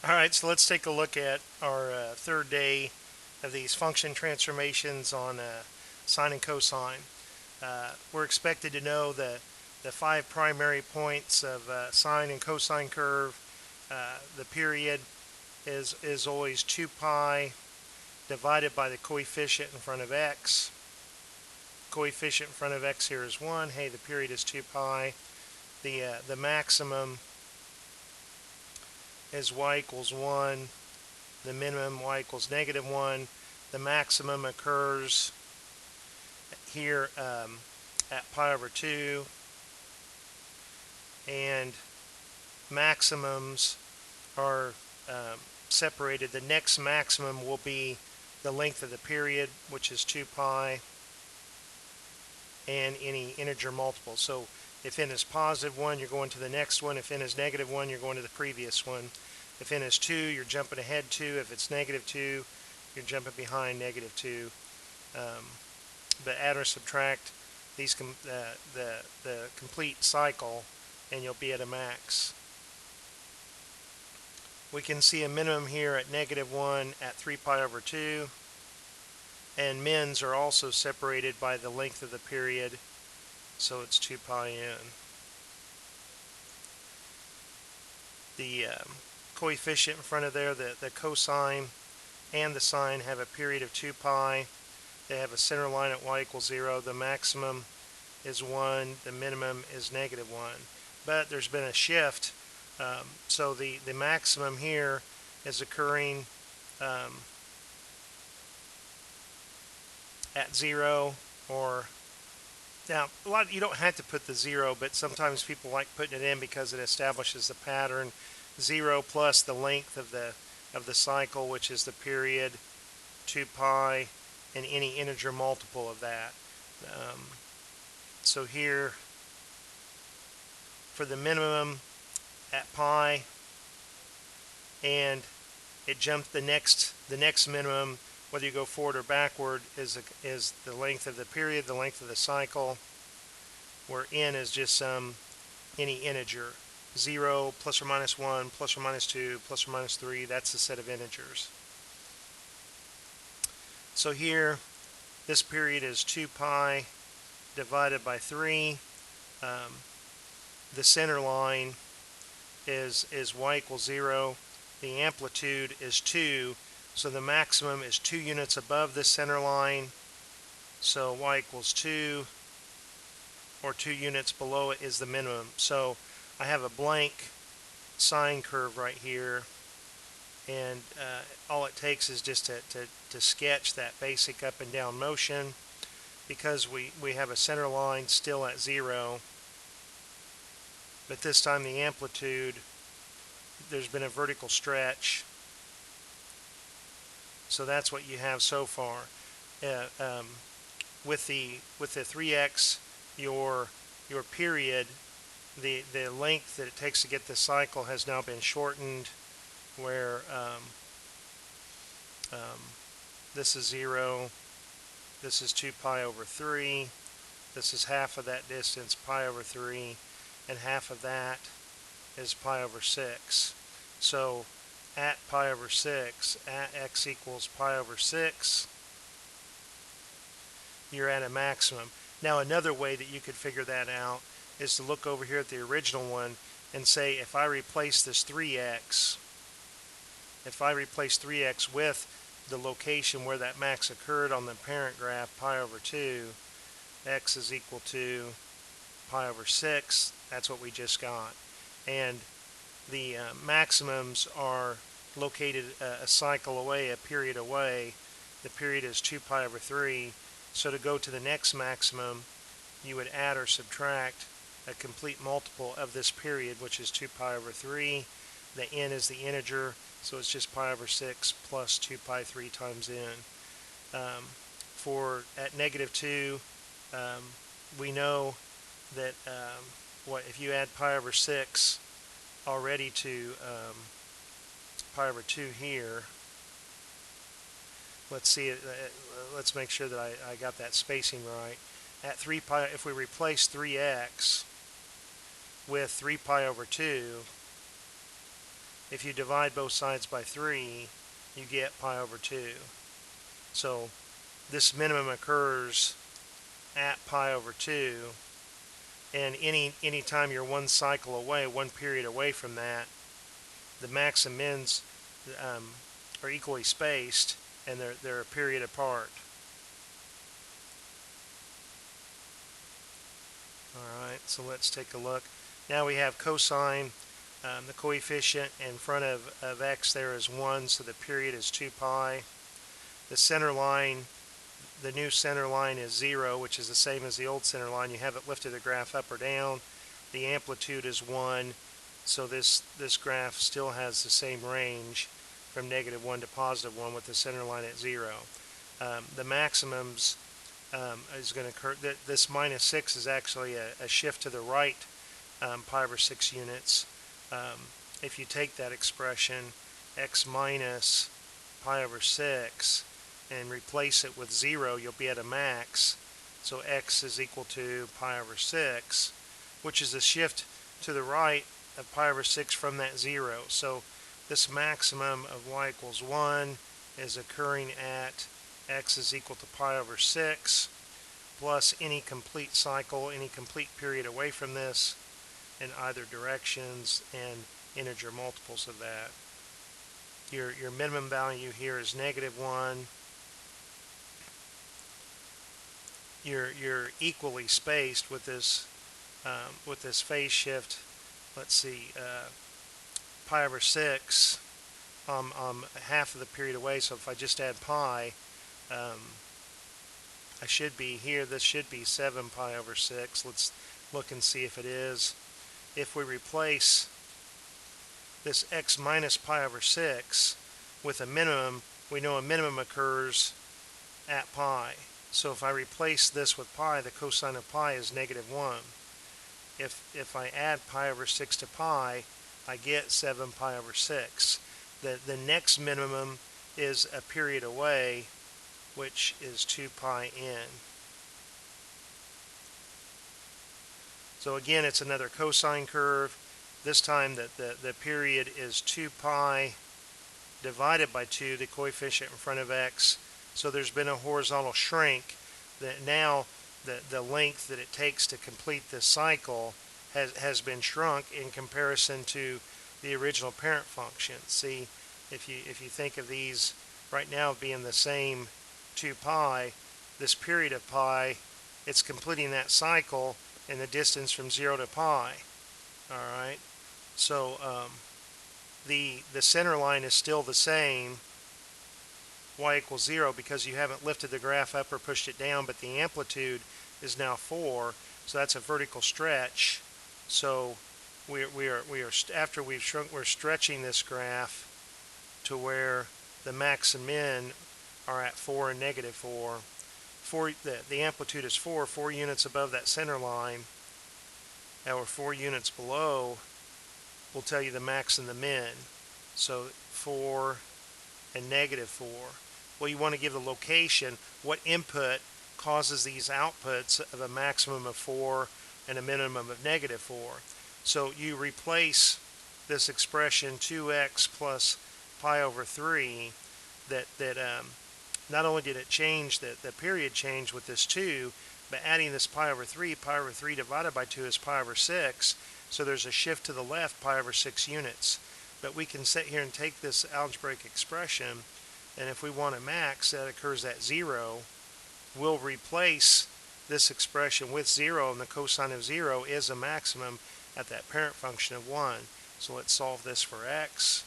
Alright, so let's take a look at our third day of these function transformations on sine and cosine. We're expected to know the five primary points of sine and cosine curve. The period is always 2 pi divided by the coefficient in front of x. Coefficient in front of x here is 1. Hey, the period is 2 pi. The maximum is y equals 1. The minimum y equals -1. The maximum occurs here at pi over 2, and maximums are separated. The next maximum will be the length of the period, which is 2 pi, and any integer multiple. So if n is positive 1, you're going to the next one. If n is -1, you're going to the previous one. If n is 2, you're jumping ahead 2. If it's -2, you're jumping behind -2. But add or subtract these the complete cycle, and you'll be at a max. We can see a minimum here at -1 at 3 pi over 2, and mins are also separated by the length of the period, so it's 2 pi n. The coefficient in front of there, the cosine and the sine, have a period of 2 pi. They have a center line at y equals 0. The maximum is 1. The minimum is -1. But there's been a shift. So the maximum here is occurring at 0, or now you don't have to put the 0, but sometimes people like putting it in because it establishes the pattern. 0 plus the length of the cycle, which is the period, 2 pi, and any integer multiple of that. So here, for the minimum at pi, and it jumped the next minimum, whether you go forward or backward, is the length of the period, the length of the cycle, where n is just any integer. 0 plus or minus 1 plus or minus 2 plus or minus 3, that's the set of integers. So here, this period is 2 pi divided by 3. The center line is y equals 0. The amplitude is 2, so the maximum is 2 units above this center line, so y equals 2, or 2 units below it is the minimum. So I have a blank sine curve right here, and all it takes is just to sketch that basic up and down motion, because we have a center line still at 0, but this time the amplitude, there's been a vertical stretch. So that's what you have so far. With the 3x, your period, the length that it takes to get this cycle has now been shortened, where this is 0, this is 2 pi over 3, this is half of that distance, pi over 3, and half of that is pi over 6. So at pi over 6, at x equals pi over 6, you're at a maximum. Now another way that you could figure that out is to look over here at the original one and say, if I replace this 3x, with the location where that max occurred on the parent graph, pi over 2, x is equal to pi over 6. That's what we just got. And the maximums are located a cycle away, a period away. The period is 2 pi over 3. So to go to the next maximum, you would add or subtract a complete multiple of this period, which is 2 pi over 3. The n is the integer, so it's just pi over 6 plus 2 pi 3 times n. For at -2, we know that if you add pi over 6 already to pi over 2 here, let's see, let's make sure that I got that spacing right. At 3 pi, if we replace 3x with 3 pi over 2, If you divide both sides by 3, you get pi over 2. So this minimum occurs at pi over 2, and any time you're one cycle away, one period away from that, the max and mins um, are equally spaced, and they're a period apart. Alright, so let's take a look. Now we have cosine. The coefficient in front of x there is 1, so the period is 2 pi. The center line, the new center line is 0, which is the same as the old center line. You haven't lifted the graph up or down. The amplitude is 1, so this graph still has the same range from -1 to +1 with the center line at 0. The maximums is going to occur. This -6 is actually a shift to the right pi over 6 units. If you take that expression, x minus pi over 6, and replace it with 0, you'll be at a max. So x is equal to pi over 6, which is a shift to the right of pi over 6 from that 0. So this maximum of y equals 1 is occurring at x is equal to pi over 6 plus any complete cycle, any complete period away from this in either directions, and integer multiples of that. Your minimum value here is -1. You're equally spaced with this phase shift. Let's see, pi over 6. Half of the period away. So if I just add pi, I should be here. This should be 7 pi over 6. Let's look and see if it is. If we replace this x minus pi over 6 with a minimum, we know a minimum occurs at pi. So if I replace this with pi, the cosine of pi is -1. If I add pi over 6 to pi, I get 7 pi over 6. The next minimum is a period away, which is 2 pi n. So again, it's another cosine curve. This time the period is 2 pi divided by 2, the coefficient in front of x. So there's been a horizontal shrink. That now the length that it takes to complete this cycle has been shrunk in comparison to the original parent function. See, if you think of these right now being the same 2 pi, this period of pi, it's completing that cycle in the distance from 0 to pi. Alright, so the center line is still the same, y equals 0, because you haven't lifted the graph up or pushed it down, but the amplitude is now 4, so that's a vertical stretch. So we are after we've shrunk, we're stretching this graph to where the max and min are at 4 and -4. The amplitude is 4 units above that center line, or 4 units below will tell you the max and the min. So 4 and -4. Well, you want to give the location, what input causes these outputs of a maximum of 4 and a minimum of -4. So you replace this expression 2x plus pi over 3, that not only did it change, the period change with this 2, but adding this pi over 3 divided by 2 is pi over 6, so there's a shift to the left pi over 6 units. But we can sit here and take this algebraic expression, and if we want a max that occurs at 0, we'll replace this expression with 0, and the cosine of 0 is a maximum at that parent function of 1. So let's solve this for x.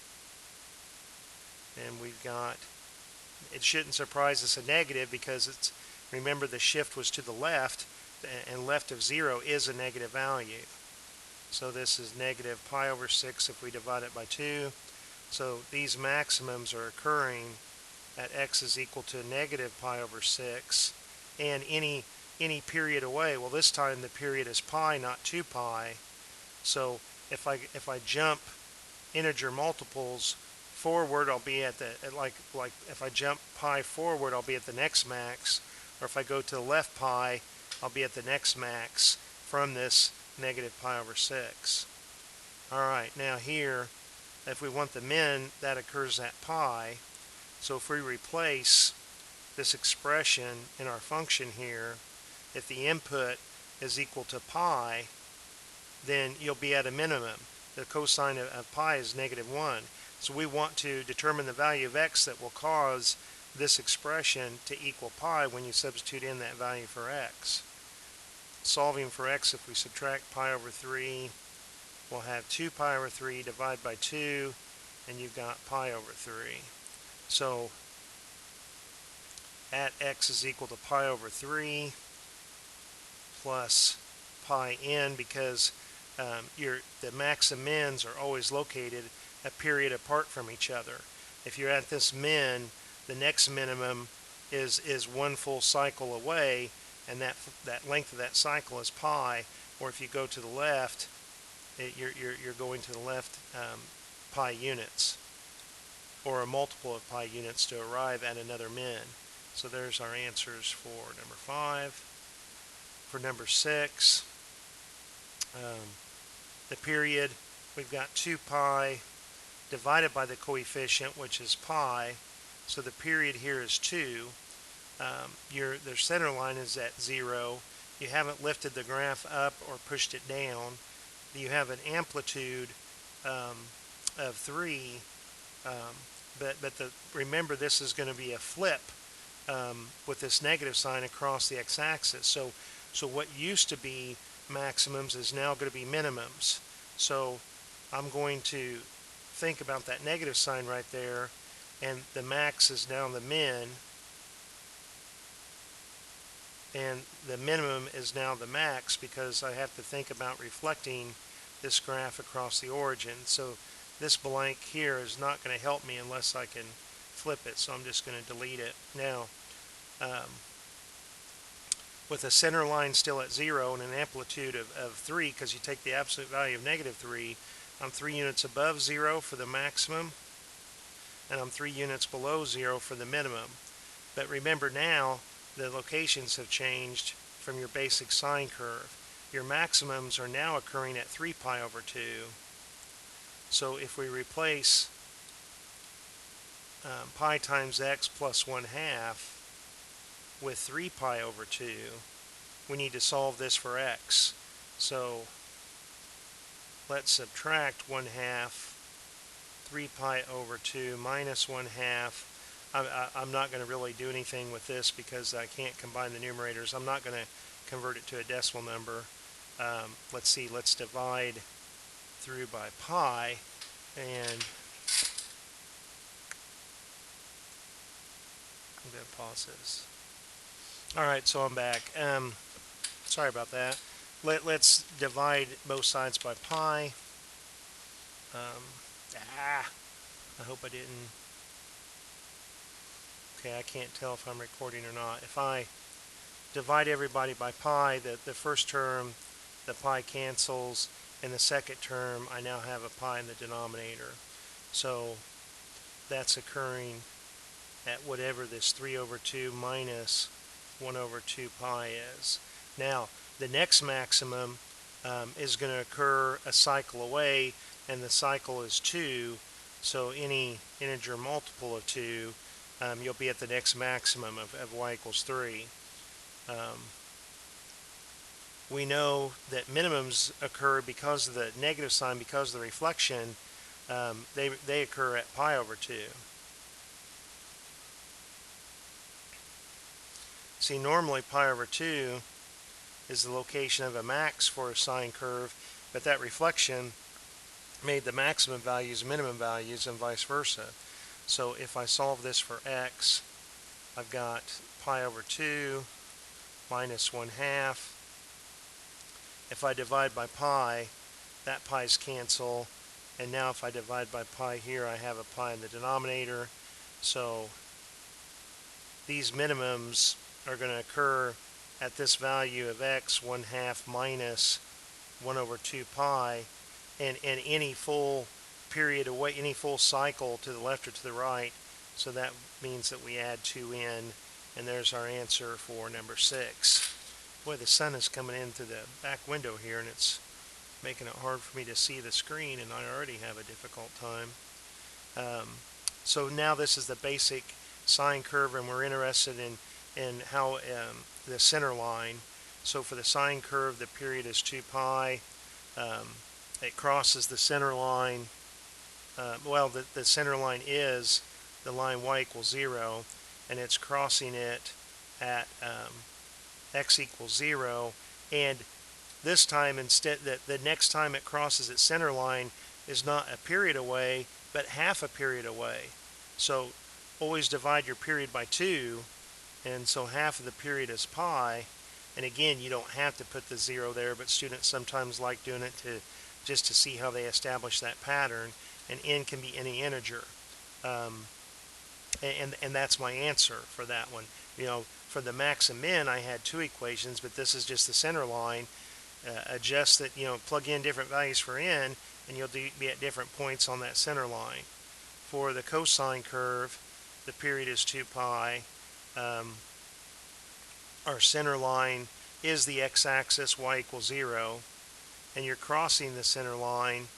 And we've got, it shouldn't surprise us, a negative, because it's, remember, the shift was to the left, and left of 0 is a negative value. So this is negative pi over 6 if we divide it by 2. So these maximums are occurring at x is equal to negative pi over 6, and any period away. Well, this time the period is pi, not 2 pi. So if I jump integer multiples forward, I'll be at the like if I jump pi forward, I'll be at the next max, or if I go to the left pi, I'll be at the next max from this negative pi over 6. Alright, now here If we want the min, that occurs at pi. So if we replace this expression in our function here, if the input is equal to pi, then you'll be at a minimum. The cosine of pi is -1. So we want to determine the value of x that will cause this expression to equal pi when you substitute in that value for x. Solving for x, if we subtract pi over 3, we'll have 2 pi over 3 divided by 2, and you've got pi over 3. So at x is equal to pi over 3 plus pi n, because the max and mins are always located a period apart from each other. If you're at this min, the next minimum is one full cycle away, and that length of that cycle is pi. Or if you go to the left, you're going to the left pi units, or a multiple of pi units to arrive at another min. So there's our answers for number 5. For number 6, the period, we've got 2 pi divided by the coefficient, which is pi. So the period here is 2. Their center line is at 0. You haven't lifted the graph up or pushed it down. You have an amplitude of 3, but remember, this is going to be a flip with this negative sign across the x-axis. So what used to be maximums is now going to be minimums. So I'm going to think about that negative sign right there, and the max is now the min, and the minimum is now the max, because I have to think about reflecting this graph across the origin. So this blank here is not going to help me unless I can flip it, so I'm just going to delete it. Now, with a center line still at 0 and an amplitude of 3, because you take the absolute value of -3, I'm 3 units above 0 for the maximum, and I'm 3 units below 0 for the minimum. But remember, now the locations have changed from your basic sine curve. Your maximums are now occurring at 3 pi over 2. So if we replace pi times x plus 1/2 with 3 pi over 2, we need to solve this for x. So let's subtract 1/2, 3 pi over 2 minus 1/2. I'm not going to really do anything with this because I can't combine the numerators. I'm not going to convert it to a decimal number. Let's see, let's divide through by pi, and I'm going to pause this. Alright, so I'm back. Sorry about that. Let's divide both sides by pi. I hope I didn't. Okay, I can't tell if I'm recording or not. If I divide everybody by pi, the first term, the pi cancels. In the second term, I now have a pi in the denominator. So that's occurring at whatever this 3 over 2 minus 1 over 2 pi is. Now, the next maximum is going to occur a cycle away, and the cycle is 2. So any integer multiple of 2, you'll be at the next maximum of y equals 3. We know that minimums occur because of the negative sign, because of the reflection. They occur at pi over 2. See, normally pi over 2 is the location of a max for a sine curve, but that reflection made the maximum values minimum values and vice versa. So if I solve this for x, I've got pi over 2 minus 1/2. If I divide by pi, that pi's cancel, and now if I divide by pi here, I have a pi in the denominator. So these minimums are going to occur at this value of x, 1/2 minus 1 over 2 pi, and any full period away, any full cycle to the left or to the right. So that means that we add 2 in, and there's our answer for number 6. Boy, the sun is coming in through the back window here, and it's making it hard for me to see the screen, and I already have a difficult time. Um, so now this is the basic sine curve, and we're interested in how the center line. So for the sine curve, the period is 2 pi. It crosses the center line. The center line is the line y equals 0, and it's crossing it at x equals 0. And this time, instead, the next time it crosses its center line is not a period away, but half a period away. So always divide your period by 2, and so half of the period is pi. And again, you don't have to put the 0 there, but students sometimes like doing it just to see how they establish that pattern. And n can be any integer. And that's my answer for that one. For the max and min, I had 2 equations, but this is just the center line. Adjust that, plug in different values for n, and you'll be at different points on that center line. For the cosine curve, the period is 2 pi. Our center line is the x-axis, y equals 0, and you're crossing the center line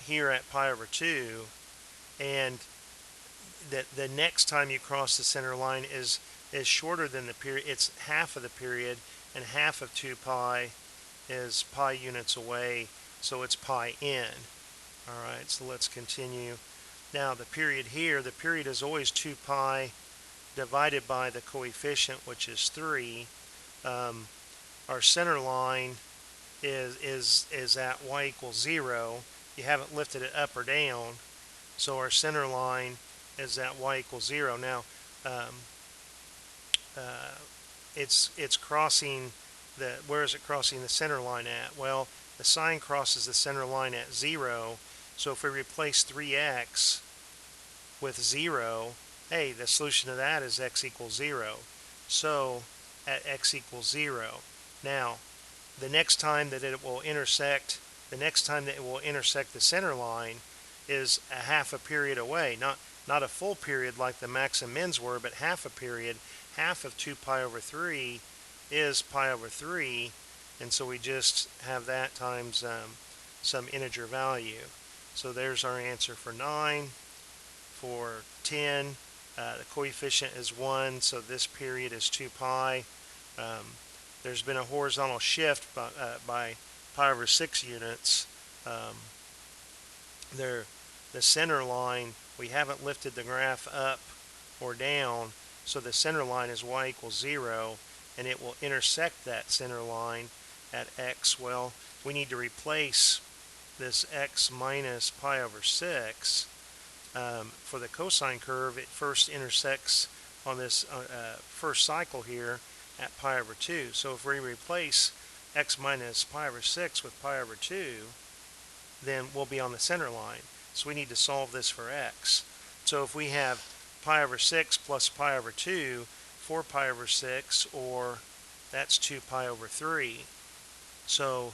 here at pi over 2, and the next time you cross the center line is shorter than the period. It's half of the period, and half of 2 pi is pi units away, so it's pi n. Alright, so let's continue. Now the period here, the period is always 2 pi divided by the coefficient, which is 3. Our center line is at y equals 0. You haven't lifted it up or down, so our center line is at y equals 0. Now it's crossing where is it crossing the center line at? Well, the sine crosses the center line at 0, so if we replace 3x with 0, hey, the solution to that is x equals 0. So at x equals 0. Now, the next time that it will intersect the center line is a half a period away. Not a full period like the max and mins were, but half a period. Half of 2 pi over 3 is pi over 3, and so we just have that times some integer value. So there's our answer for 9. For 10, the coefficient is 1, so this period is 2 pi. There's been a horizontal shift by pi over 6 units. The center line, we haven't lifted the graph up or down, so the center line is y equals 0, and it will intersect that center line at x. Well, we need to replace this x minus pi over 6. For the cosine curve, it first intersects on this first cycle here at pi over 2. So if we replace x minus pi over 6 with pi over 2, then we'll be on the center line. So we need to solve this for x. So if we have pi over 6 plus pi over 2, 4 pi over 6, or that's 2 pi over 3. So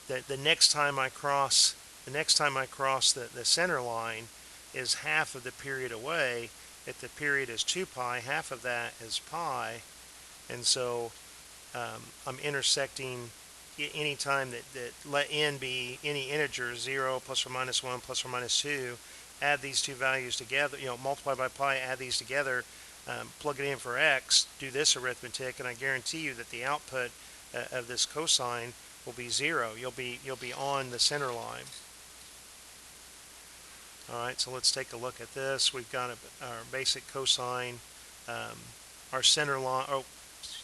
the next time I cross the center line is half of the period away. If the period is 2 pi, half of that is pi, and so I'm intersecting any time that let n be any integer, 0, plus or minus 1, plus or minus 2. Add these two values together, multiply by pi, add these together, plug it in for x, do this arithmetic, and I guarantee you that the output of this cosine will be 0. You'll be on the center line. Alright, so let's take a look at this. We've got our basic cosine. Our center line,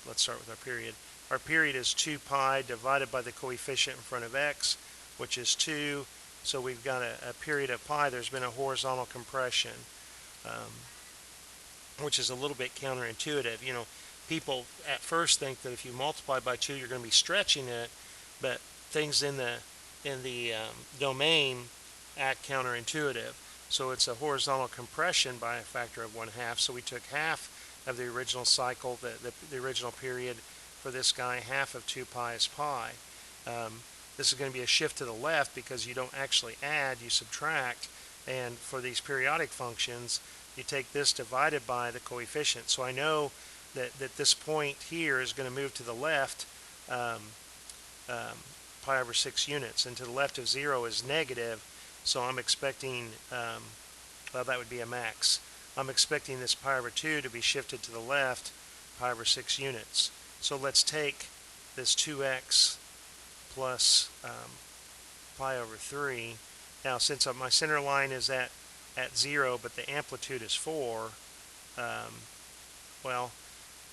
let's start with our period. Our period is 2 pi divided by the coefficient in front of x, which is 2. So we've got a period of pi. There's been a horizontal compression, which is a little bit counterintuitive. People at first think that if you multiply by 2, you're going to be stretching it, but things in the domain act counterintuitive. So it's a horizontal compression by a factor of 1/2. So we took half of the original cycle, the original period for this guy. Half of 2 pi is pi. This is going to be a shift to the left because you don't actually add, you subtract. And for these periodic functions, you take this divided by the coefficient. So I know that this point here is going to move to the left pi over 6 units, and to the left of 0 is negative, so I'm expecting, well, that would be a max. I'm expecting this pi over 2 to be shifted to the left pi over 6 units. So let's take this 2x plus pi over 3. Now, since my center line is at 0, but the amplitude is 4, well,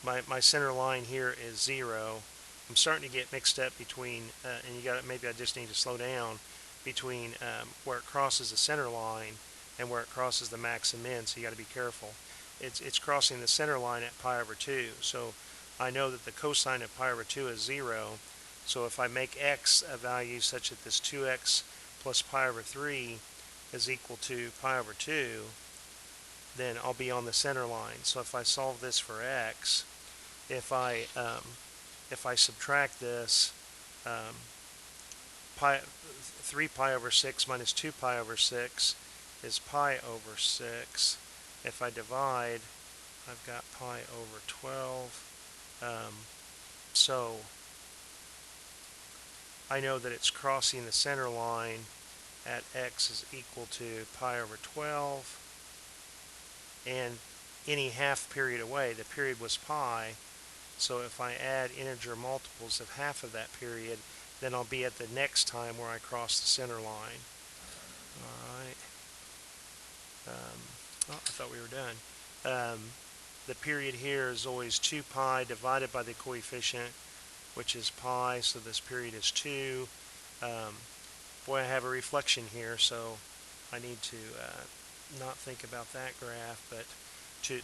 my center line here is 0. I'm starting to get mixed up between, and maybe I just need to slow down, between where it crosses the center line and where it crosses the max and min, so you got to be careful. It's crossing the center line at pi over 2, so I know that the cosine of pi over 2 is 0, so if I make x a value such that this 2x plus pi over 3 is equal to pi over 2, then I'll be on the center line. So if I solve this for x, if I subtract this, 3 pi over 6 minus 2 pi over 6 is pi over 6. If I divide, I've got pi over 12. So I know that it's crossing the center line at x is equal to pi over 12. And any half period away, the period was pi, so if I add integer multiples of half of that period, then I'll be at the next time where I cross the center line. Alright. Oh, I thought we were done. The period here is always 2 pi divided by the coefficient, which is pi, so this period is 2. Boy, I have a reflection here, so I need to not think about that graph, but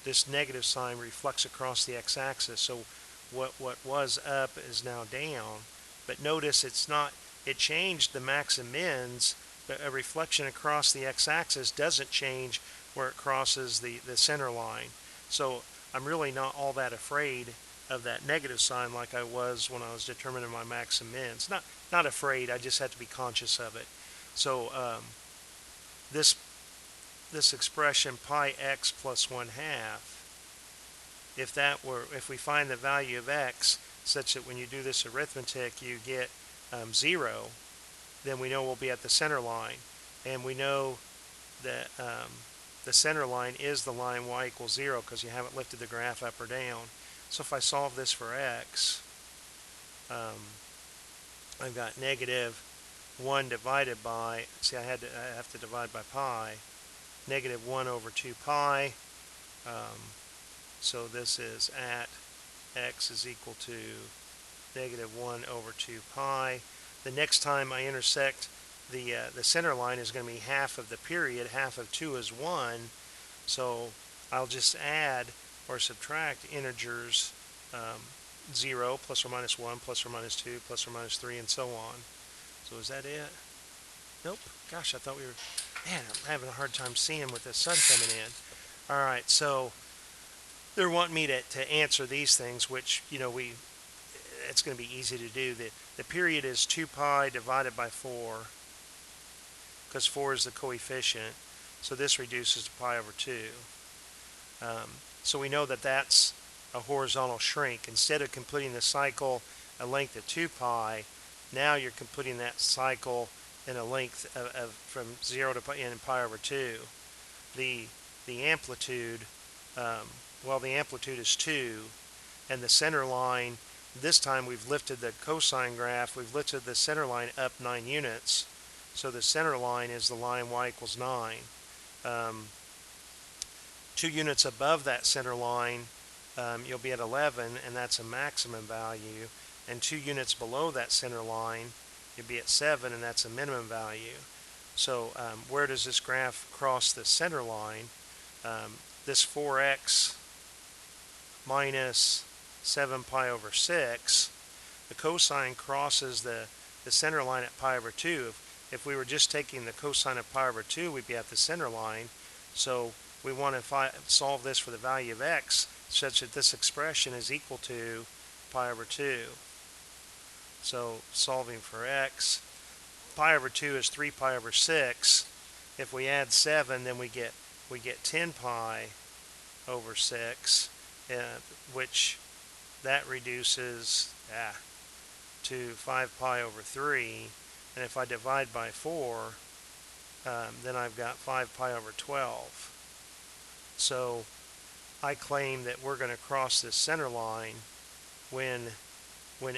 this negative sign reflects across the x-axis, so what was up is now down. But notice it changed the max and mins, but a reflection across the x-axis doesn't change where it crosses the center line. So I'm really not all that afraid of that negative sign like I was when I was determining my max and mins. Not afraid, I just have to be conscious of it. So this expression pi x plus 1/2, if we find the value of x such that when you do this arithmetic you get 0, then we know we'll be at the center line, and we know that the center line is the line y equals 0 because you haven't lifted the graph up or down. So if I solve this for x, I've got negative 1 divided by, see, I have to divide by pi, negative 1 over 2 pi. So this is at x is equal to negative 1 over 2 pi. The next time I intersect the center line is going to be half of the period. Half of 2 is 1. So I'll just add or subtract integers 0 plus or minus 1 plus or minus 2 plus or minus 3 and so on. So is that it? Nope. Gosh, I thought we were... Man, I'm having a hard time seeing with the sun coming in. Alright, so they're wanting me to answer these things, which, it's going to be easy to do. The period is 2 pi divided by 4, because 4 is the coefficient, so this reduces to pi over 2. So we know that that's a horizontal shrink. Instead of completing the cycle a length of 2 pi, now you're completing that cycle in a length of from 0 to pi over 2. The amplitude, the amplitude is 2, and the center line, this time we've lifted the cosine graph, we've lifted the center line up 9 units, so the center line is the line y equals 9. 2 units above that center line, you'll be at 11, and that's a maximum value, and 2 units below that center line, you'll be at 7, and that's a minimum value. So where does this graph cross the center line? This 4x minus 7 pi over 6, the cosine crosses the center line at pi over 2. If we were just taking the cosine of pi over 2, we'd be at the center line. So we want to solve this for the value of x such that this expression is equal to pi over 2. So solving for x, pi over 2 is 3 pi over 6. If we add 7, then we get 10 pi over 6, which that reduces, to 5 pi over 3, and if I divide by 4, then I've got 5 pi over 12. So I claim that we're going to cross this center line when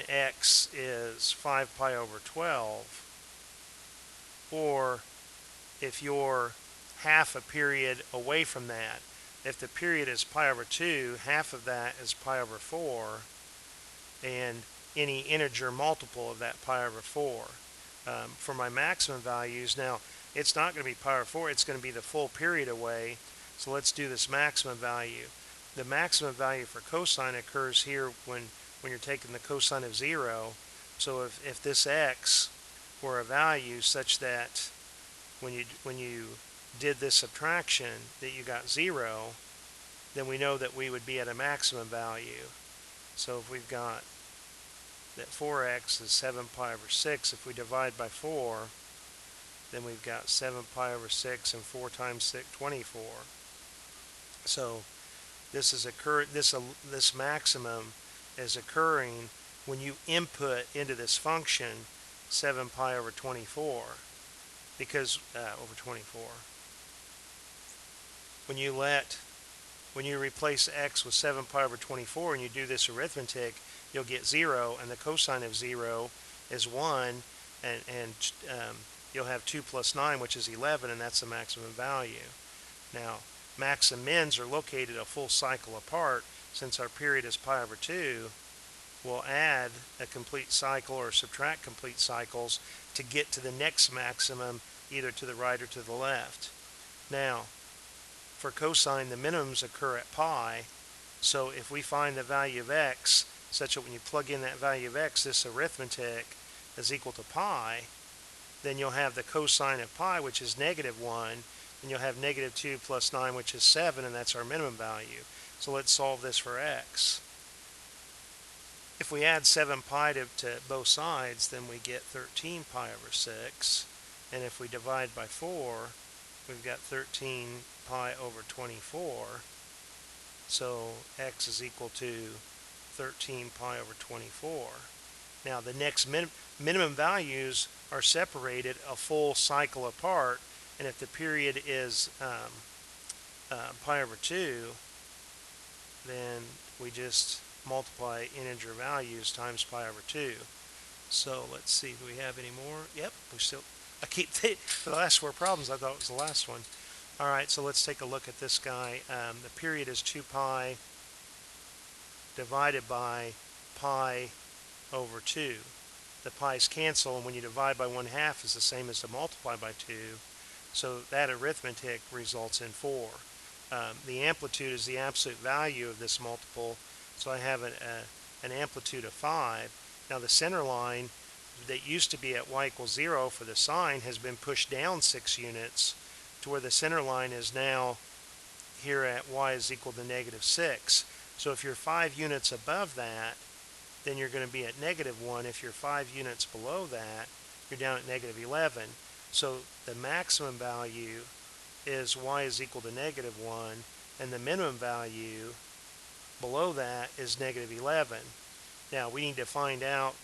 x is 5 pi over 12, or if you're half a period away from that. If the period is pi over 2, half of that is pi over 4, and any integer multiple of that pi over 4. For my maximum values, now it's not going to be pi over 4, it's going to be the full period away. So let's do this maximum value. The maximum value for cosine occurs here when you're taking the cosine of 0. So if this x were a value such that when you did this subtraction that you got 0, then we know that we would be at a maximum value. So if we've got that 4x is 7 pi over 6, if we divide by 4, then we've got 7 pi over 6, and 4 times 6, 24. So this maximum is occurring when you input into this function 7 pi over 24, because over 24. When you replace x with 7 pi over 24 and you do this arithmetic, you'll get 0, and the cosine of 0 is 1, and you'll have 2 plus 9, which is 11, and that's the maximum value. Now, max and mins are located a full cycle apart. Since our period is pi over 2, we'll add a complete cycle or subtract complete cycles to get to the next maximum, either to the right or to the left. Now, for cosine, the minimums occur at pi, so if we find the value of x such that when you plug in that value of x, this arithmetic is equal to pi, then you'll have the cosine of pi, which is -1, and you'll have -2 plus 9, which is 7, and that's our minimum value. So let's solve this for x. If we add 7 pi to both sides, then we get 13 pi over 6, and if we divide by 4, we've got 13 pi over 24, so x is equal to 13 pi over 24. Now the next minimum values are separated a full cycle apart, and if the period is pi over 2, then we just multiply integer values times pi over 2. So let's see, do we have any more? Yep, I keep for the last 4 problems I thought it was the last one. Alright, so let's take a look at this guy. The period is 2 pi divided by pi over 2. The pi's cancel, and when you divide by 1/2 is the same as to multiply by 2. So that arithmetic results in 4. The amplitude is the absolute value of this multiple, so I have an amplitude of 5. Now the center line that used to be at y equals 0 for the sine has been pushed down 6 units to where the center line is now here at y is equal to -6. So if you're 5 units above that, then you're going to be at -1. If you're 5 units below that, you're down at -11. So the maximum value is y is equal to -1, and the minimum value below that is -11. Now we need to find out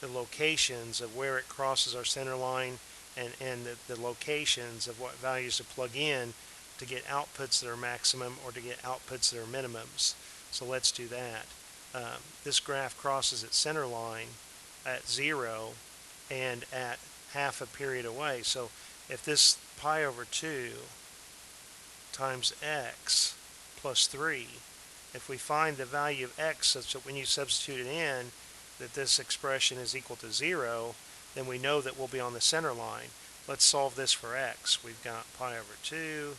the locations of where it crosses our center line, and the locations of what values to plug in to get outputs that are maximum or to get outputs that are minimums. So let's do that. This graph crosses its center line at 0 and at half a period away. So if this pi over 2 times x plus 3, if we find the value of x such that when you substitute it in that this expression is equal to 0, then we know that we'll be on the center line. Let's solve this for x. We've got pi over 2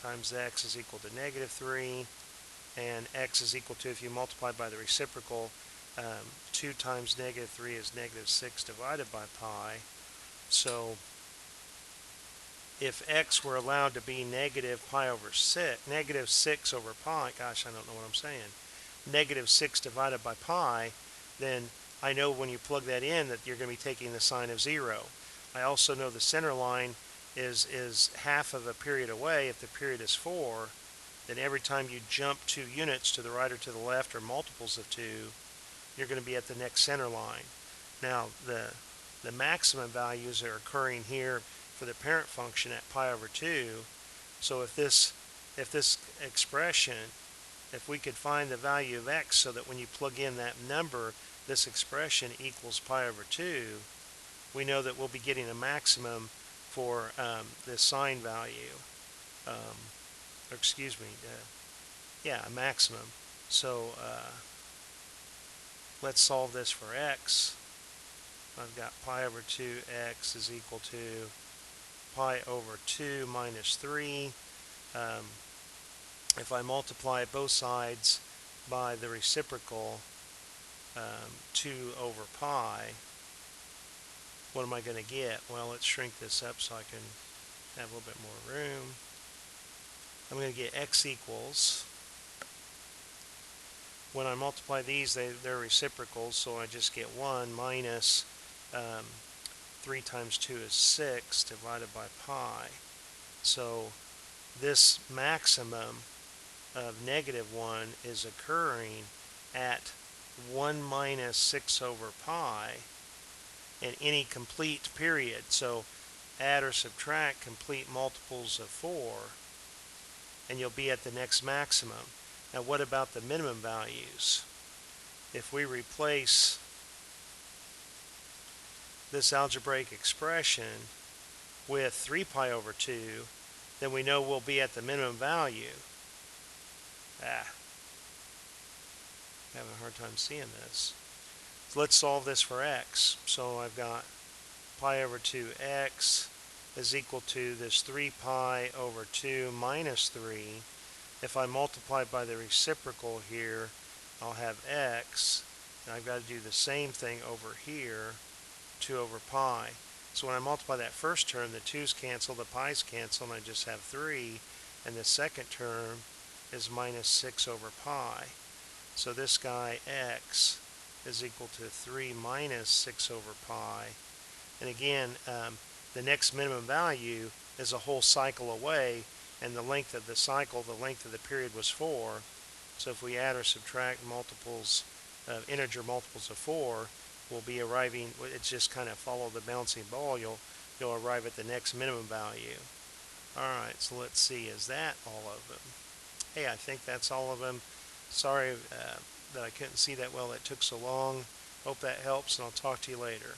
times x is equal to -3, and x is equal to, if you multiply by the reciprocal, 2 times -3 is -6 divided by pi. So if x were allowed to be -6 over pi, gosh, I don't know what I'm saying, -6 divided by pi, then I know when you plug that in that you're going to be taking the sign of 0. I also know the center line is half of a period away. If the period is 4, then every time you jump 2 units to the right or to the left or multiples of 2, you're going to be at the next center line. Now the maximum values are occurring here for the parent function at pi over 2. So if this expression, if we could find the value of x so that when you plug in that number, this expression equals pi over 2, we know that we'll be getting a maximum for the sine value. Or excuse me, yeah, a maximum. So let's solve this for x. I've got pi over 2x is equal to pi over 2 minus 3. If I multiply both sides by the reciprocal, 2 over pi, what am I going to get? Well, let's shrink this up so I can have a little bit more room. I'm going to get x equals, when I multiply these, they're reciprocals, so I just get 1 minus 3 times 2 is 6 divided by pi. So this maximum of -1 is occurring at 1 minus 6 over pi in any complete period. So add or subtract complete multiples of 4 and you'll be at the next maximum. Now what about the minimum values? If we replace this algebraic expression with 3 pi over 2, then we know we'll be at the minimum value. Having a hard time seeing this. So let's solve this for x. So I've got pi over 2x is equal to this 3 pi over 2 minus 3. If I multiply by the reciprocal here, I'll have x. And I've got to do the same thing over here, 2 over pi. So when I multiply that first term, the 2's cancel, the pi's cancel, and I just have 3. And the second term is minus 6 over pi. So this guy, x, is equal to 3 minus 6 over pi. And again, the next minimum value is a whole cycle away, and the length of the cycle, the length of the period was 4. So if we add or subtract multiples, integer multiples of 4, we'll be arriving, it's just kind of follow the bouncing ball, you'll arrive at the next minimum value. Alright, so let's see, is that all of them? Hey, I think that's all of them. Sorry that I couldn't see that well, that took so long. Hope that helps, and I'll talk to you later.